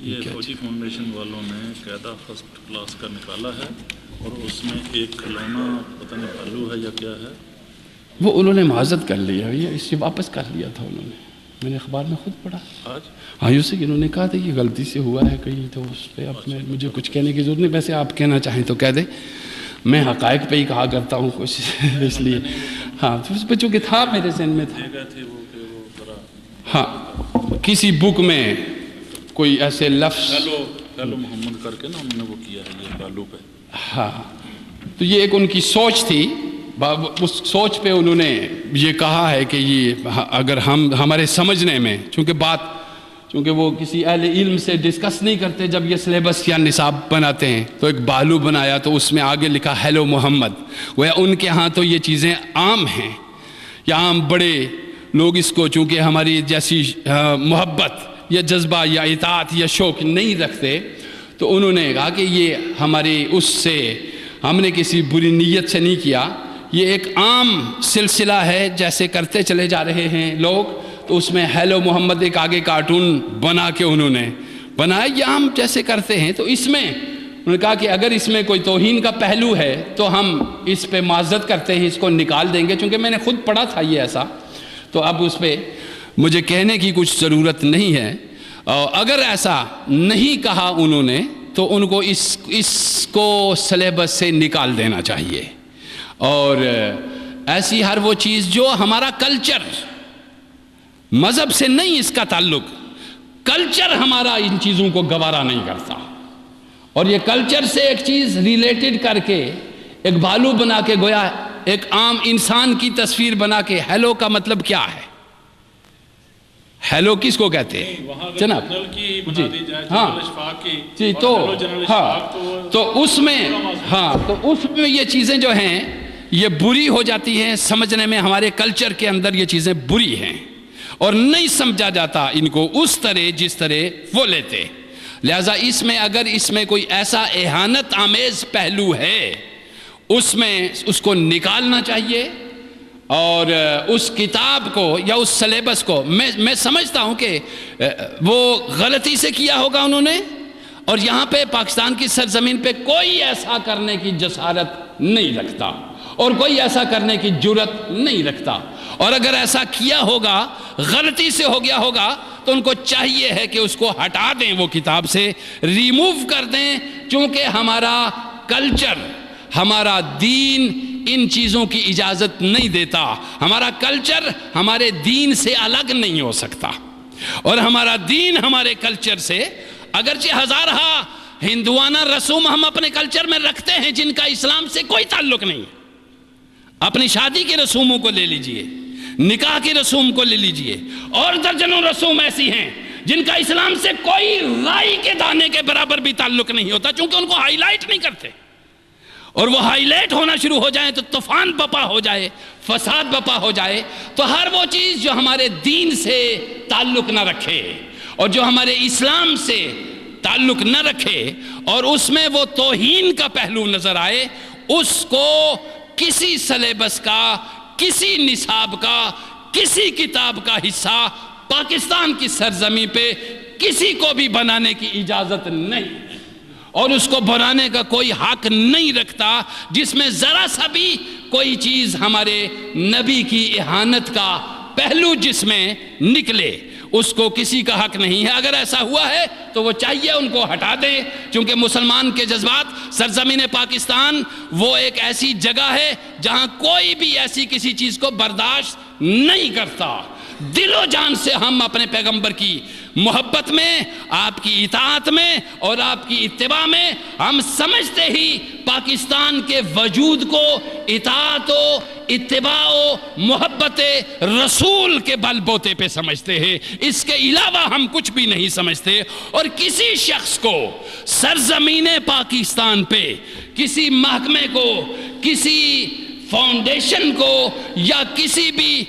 یہ فوجی فاؤنڈیشن والوں نے قاعدہ فرسٹ کلاس کا نکالا ہے اور اس میں ایک کھلونا پتہ نہیں بھالو ہے یا کیا ہے، وہ انہوں نے معذرت کر لیا، یہ اسے واپس کر لیا تھا انہوں نے، میں نے اخبار میں خود پڑھا آج ہاں اسے انہوں نے کہا تھا کہ غلطی سے ہوا ہے کہیں، تو اس پہ اب میں مجھے کچھ کہنے کی ضرورت نہیں، ویسے آپ کہنا چاہیں تو کہہ دیں، میں حقائق پہ ہی کہا کرتا ہوں کچھ اس لیے ہاں، تو اس پہ چونکہ تھا میرے ذہن میں تھا، دے گئے تھے وہ کہ وہ ذرا ہاں کسی بک میں کوئی ایسے لفظ ہیلو محمد کر کے نا انہوں نے وہ کیا ہے یہ بالو پہ، ہاں تو یہ ایک ان کی سوچ تھی، اس سوچ پہ انہوں نے یہ کہا ہے کہ یہ اگر ہمارے سمجھنے میں چونکہ وہ کسی اہل علم سے ڈسکس نہیں کرتے جب یہ سلیبس یا نصاب بناتے ہیں، تو ایک بالو بنایا تو اس میں آگے لکھا ہیلو محمد، وہ ان کے ہاں تو یہ چیزیں عام ہیں، یا عام بڑے لوگ اس کو چونکہ ہماری جیسی محبت یا جذبہ یا اطاعت یا شوق نہیں رکھتے، تو انہوں نے کہا کہ یہ ہماری اس سے ہم نے کسی بری نیت سے نہیں کیا، یہ ایک عام سلسلہ ہے جیسے کرتے چلے جا رہے ہیں لوگ، تو اس میں ہیلو محمد ایک آگے کارٹون بنا کے انہوں نے بنایا، یہ ہم جیسے کرتے ہیں، تو اس میں انہوں نے کہا کہ اگر اس میں کوئی توہین کا پہلو ہے تو ہم اس پہ معذرت کرتے ہیں، اس کو نکال دیں گے، چونکہ میں نے خود پڑھا تھا یہ ایسا، تو اب اس پہ مجھے کہنے کی کچھ ضرورت نہیں ہے، اگر ایسا نہیں کہا انہوں نے تو ان کو اس کو سلیبس سے نکال دینا چاہیے، اور ایسی ہر وہ چیز جو ہمارا کلچر، مذہب سے نہیں اس کا تعلق، کلچر ہمارا ان چیزوں کو گوارا نہیں کرتا، اور یہ کلچر سے ایک چیز ریلیٹڈ کر کے ایک بھالو بنا کے گویا ایک عام انسان کی تصویر بنا کے، ہیلو کا مطلب کیا ہے؟ ہیلو کس کو کہتے ہیں جناب؟ جی تو ہاں تو اس میں یہ چیزیں جو ہیں یہ بری ہو جاتی ہیں، سمجھنے میں ہمارے کلچر کے اندر یہ چیزیں بری ہیں اور نہیں سمجھا جاتا ان کو اس طرح جس طرح وہ لیتے، لہٰذا اس میں اگر اس میں کوئی ایسا اہانت آمیز پہلو ہے اس کو نکالنا چاہیے، اور اس کتاب کو یا اس سلیبس کو میں سمجھتا ہوں کہ وہ غلطی سے کیا ہوگا انہوں نے، اور یہاں پہ پاکستان کی سرزمین پہ کوئی ایسا کرنے کی جسارت نہیں رکھتا اور کوئی ایسا کرنے کی جرت نہیں رکھتا، اور اگر ایسا کیا ہوگا غلطی سے ہو گیا ہوگا تو ان کو چاہیے ہے کہ اس کو ہٹا دیں، وہ کتاب سے ریموو کر دیں، چونکہ ہمارا کلچر، ہمارا دین ان چیزوں کی اجازت نہیں دیتا، ہمارا کلچر ہمارے دین سے الگ نہیں ہو سکتا، اور ہمارا دین ہمارے کلچر سے، اگرچہ ہزارہ ہندوانہ رسوم ہم اپنے کلچر میں رکھتے ہیں جن کا اسلام سے کوئی تعلق نہیں، اپنی شادی کے رسوموں کو لے لیجئے، نکاح کے رسوم کو لے لیجئے، اور درجنوں رسوم ایسی ہیں جن کا اسلام سے کوئی رائی کے دانے کے برابر بھی تعلق نہیں ہوتا، چونکہ ان کو ہائی لائٹ نہیں کرتے، اور وہ ہائی لائٹ ہونا شروع ہو جائیں تو طوفان بپا ہو جائے، فساد بپا ہو جائے، تو ہر وہ چیز جو ہمارے دین سے تعلق نہ رکھے اور جو ہمارے اسلام سے تعلق نہ رکھے اور اس میں وہ توہین کا پہلو نظر آئے، اس کو کسی سلیبس کا، کسی نصاب کا، کسی کتاب کا حصہ پاکستان کی سرزمین پہ کسی کو بھی بنانے کی اجازت نہیں، اور اس کو بنانے کا کوئی حق نہیں رکھتا جس میں ذرا سا بھی کوئی چیز ہمارے نبی کی اہانت کا پہلو جس میں نکلے، اس کو کسی کا حق نہیں ہے۔ اگر ایسا ہوا ہے تو وہ چاہیے ان کو ہٹا دیں، چونکہ مسلمان کے جذبات، سرزمین پاکستان وہ ایک ایسی جگہ ہے جہاں کوئی بھی ایسی کسی چیز کو برداشت نہیں کرتا، دل و جان سے ہم اپنے پیغمبر کی محبت میں، آپ کی اطاعت میں اور آپ کی اتباع میں، ہم سمجھتے ہی پاکستان کے وجود کو اطاعت و اتباع و محبت رسول کے بل بوتے پہ سمجھتے ہیں، اس کے علاوہ ہم کچھ بھی نہیں سمجھتے، اور کسی شخص کو سرزمین پاکستان پہ، کسی محکمے کو، کسی فاؤنڈیشن کو یا کسی بھی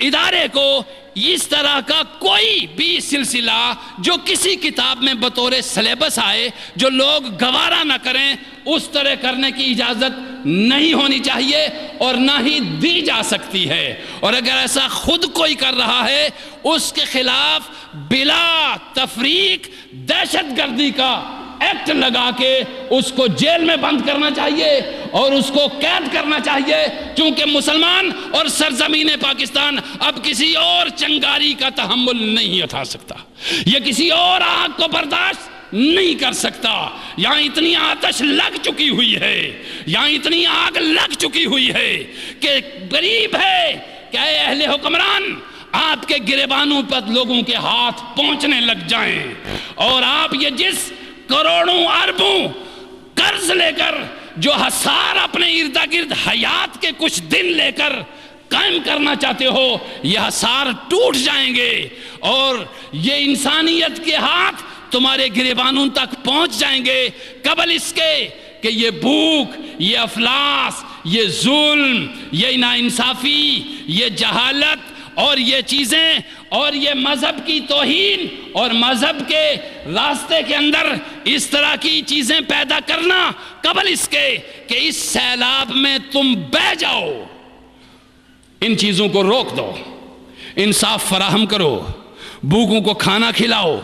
ادارے کو اس طرح کا کوئی بھی سلسلہ جو کسی کتاب میں بطور سلیبس آئے جو لوگ گوارا نہ کریں، اس طرح کرنے کی اجازت نہیں ہونی چاہیے اور نہ ہی دی جا سکتی ہے. اور اگر ایسا خود کوئی کر رہا ہے اس کے خلاف بلا تفریق دہشت گردی کا ایکٹ لگا کے اس کو جیل میں بند کرنا چاہیے اور اس کو قید کرنا چاہیے، چونکہ مسلمان اور سرزمین پاکستان اب کسی اور چنگاری کا تحمل نہیں اٹھا سکتا، یہ کسی اور آگ کو برداشت نہیں کر سکتا. یہاں اتنی آتش لگ چکی ہوئی ہے، یہاں اتنی آگ لگ چکی ہوئی ہے کہ غریب ہے کہ اے اہل حکمران آپ کے گریبانوں پر لوگوں کے ہاتھ پہنچنے لگ جائیں اور آپ یہ جس کروڑوں اربوں قرض لے کر جو حصار اپنے ارد گرد حیات کے کچھ دن لے کر قائم کرنا چاہتے ہو، یہ حصار ٹوٹ جائیں گے اور یہ انسانیت کے ہاتھ تمہارے گریبانوں تک پہنچ جائیں گے قبل اس کے کہ یہ بھوک، یہ افلاس، یہ ظلم، یہ ناانصافی، یہ جہالت اور یہ چیزیں اور یہ مذہب کی توہین اور مذہب کے راستے کے اندر اس طرح کی چیزیں پیدا کرنا قبل اس کے کہ اس سیلاب میں تم بہہ جاؤ. ان چیزوں کو روک دو، انصاف فراہم کرو، بھوکوں کو کھانا کھلاؤ.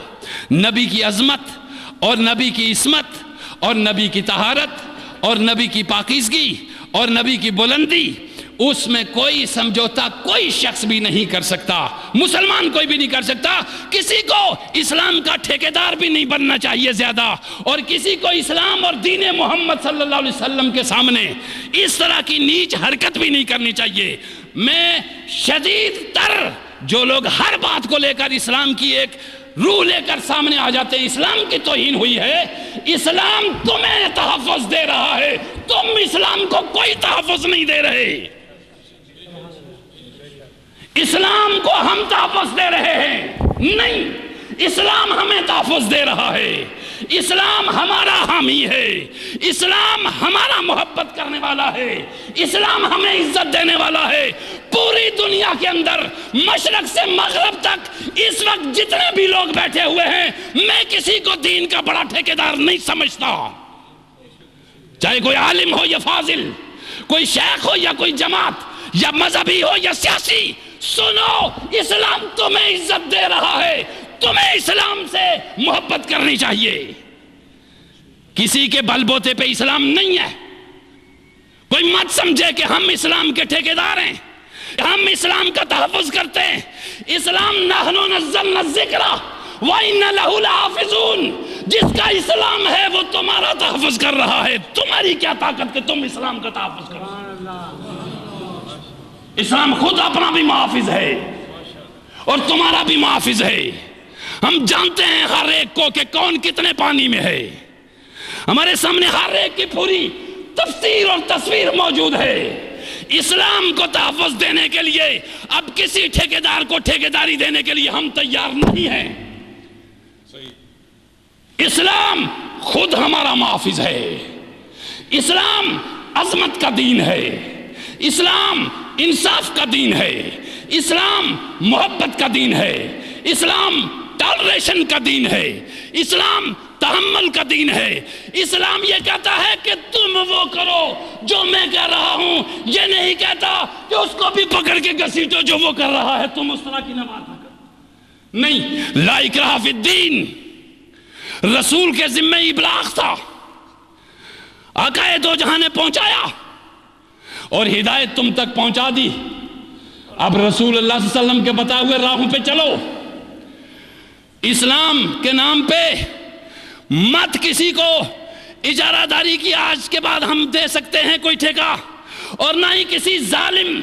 نبی کی عظمت اور نبی کی عصمت اور نبی کی طہارت اور نبی کی پاکیزگی اور نبی کی بلندی، اس میں کوئی سمجھوتا کوئی شخص بھی نہیں کر سکتا، مسلمان کوئی بھی نہیں کر سکتا. کسی کو اسلام کا ٹھیکیدار بھی نہیں بننا چاہیے زیادہ، اور کسی کو اسلام اور دین محمد صلی اللہ علیہ وسلم کے سامنے اس طرح کی نیچ حرکت بھی نہیں کرنی چاہیے. میں شدید تر جو لوگ ہر بات کو لے کر اسلام کی ایک روح لے کر سامنے آ جاتے ہیں، اسلام کی توہین ہوئی ہے. اسلام تمہیں تحفظ دے رہا ہے، تم اسلام کو کوئی تحفظ نہیں دے رہے. اسلام کو ہم تحفظ دے رہے ہیں؟ نہیں، اسلام ہمیں تحفظ دے رہا ہے. اسلام ہمارا حامی ہے، اسلام ہمارا محبت کرنے والا ہے، اسلام ہمیں عزت دینے والا ہے. پوری دنیا کے اندر مشرق سے مغرب تک اس وقت جتنے بھی لوگ بیٹھے ہوئے ہیں، میں کسی کو دین کا بڑا ٹھیکیدار نہیں سمجھتا، چاہے کوئی عالم ہو یا فاضل، کوئی شیخ ہو یا کوئی جماعت یا مذہبی ہو یا سیاسی. سنو، اسلام تمہیں عزت دے رہا ہے، تمہیں اسلام سے محبت کرنی چاہیے. کسی کے بل بوتے پہ اسلام نہیں ہے. کوئی مت سمجھے کہ ہم اسلام کے ٹھیکیدار ہیں، ہم اسلام کا تحفظ کرتے ہیں. اسلام نحن نزلنا الذکر وَإِنَّ لَهُ لَحَافِظُونَ، جس کا اسلام ہے وہ تمہارا تحفظ کر رہا ہے. تمہاری کیا طاقت کہ تم اسلام کا تحفظ کرو؟ اسلام خود اپنا بھی محافظ ہے اور تمہارا بھی محافظ ہے. ہم جانتے ہیں ہر ایک کو کہ کون کتنے پانی میں ہے. ہمارے سامنے ہر ایک کی پوری تفسیر اور تصویر موجود ہے. اسلام کو تحفظ دینے کے لیے اب کسی ٹھیکیدار کو ٹھیکیداری دینے کے لیے ہم تیار نہیں ہیں. اسلام خود ہمارا محافظ ہے. اسلام عظمت کا دین ہے، اسلام انصاف کا دین ہے، اسلام محبت کا دین ہے، اسلام ٹالریشن کا دین ہے، اسلام تحمل کا دین ہے. اسلام یہ کہتا ہے کہ تم وہ کرو جو میں کہہ رہا ہوں، یہ نہیں کہتا کہ اس کو بھی پکڑ کے گھسیٹو جو وہ کر رہا ہے، تم اس طرح کی نہ بات کرو. نہیں، لا اکراہ فی الدین رسول کے ذمہ ابلاغ تھا. آقا دو جہاں نے پہنچایا اور ہدایت تم تک پہنچا دی. اب رسول اللہ صلی اللہ علیہ وسلم کے بتائے ہوئے راہوں پہ چلو. اسلام کے نام پہ مت کسی کو اجارہ داری کی آج کے بعد ہم دے سکتے ہیں کوئی ٹھیکہ، اور نہ ہی کسی ظالم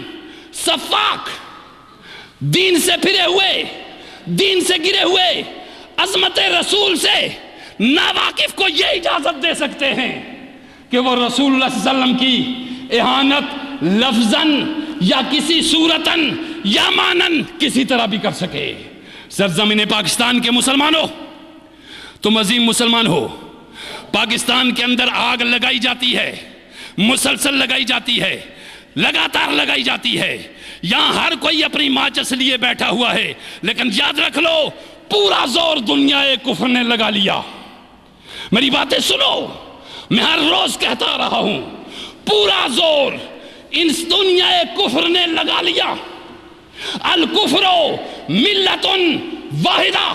سفاک دین سے پھرے ہوئے، دین سے گرے ہوئے، عظمت رسول سے ناواقف کو یہ اجازت دے سکتے ہیں کہ وہ رسول اللہ صلی اللہ علیہ وسلم کی اہانت لفظاً یا کسی صورتاً یا مانن کسی طرح بھی کر سکے. سرزمین پاکستان کے مسلمانوں، تم عظیم مسلمان ہو. پاکستان کے اندر آگ لگائی جاتی ہے، مسلسل لگائی جاتی ہے، لگاتار لگائی جاتی ہے. یہاں ہر کوئی اپنی ماچس لیے بیٹھا ہوا ہے، لیکن یاد رکھ لو پورا زور دنیا کفر نے لگا لیا. میری باتیں سنو، میں ہر روز کہتا رہا ہوں، پورا زور اس دنیا کفر نے لگا لیا. الکفر ملت واحدہ